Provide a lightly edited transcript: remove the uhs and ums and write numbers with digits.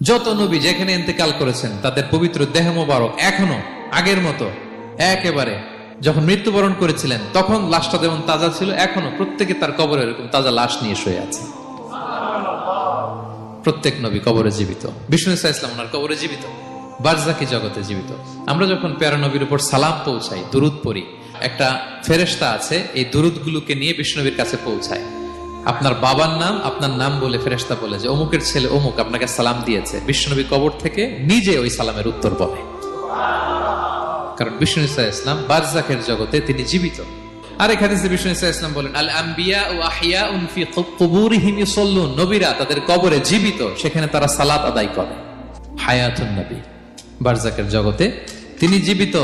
যত নবী যেখানে ইন্তেকাল করেছেন তাদের পবিত্র দেহ মোবারক এখনো আগের মতো একেবারে যখন মৃত্যুবরণ করেছিলেন তখন লাশটা যেমন তাজা ছিল, এখনো প্রত্যেকে তার কবরে এরকম তাজা লাশ নিয়ে শুয়ে আছে। প্রত্যেক নবী কবরে জীবিত, বিষ্ণু ইসা ইসলাম ওনার কবরে জীবিত, বারজাকি জগতে জীবিত। আমরা যখন প্যারা নবীর উপর সালাম পৌঁছাই, দুরুদ পড়ি, একটা ফেরেশতা আছে এই দুরুদ গুলোকে নিয়ে বিষ্ণুনবীর কাছে পৌঁছায়। আপনার বাবার নাম আপনার নাম বলে ফেরেশতা বলে যে অমুকের ছেলে অমুক আপনাকে সালাম দিয়েছে, বিষ্ণুনবী কবর থেকে নিজে ওই সালামের উত্তর বলে। কারণ বিষ্ণু ইসা ইসলাম বারজাকের জগতে তিনি জীবিত। আরেক হাদিসে বিষ্ণু ইসা ইসলাম বলেন, আল আম্বিয়া ও আহিয়াউন ফি কুবুরিহিম ইউসাল্লুন, নবীরা তাদের কবরে জীবিত, সেখানে তারা সালাত আদায় করে। হায়াতুন নবী, বারজাকের জগতে তিনি জীবিত।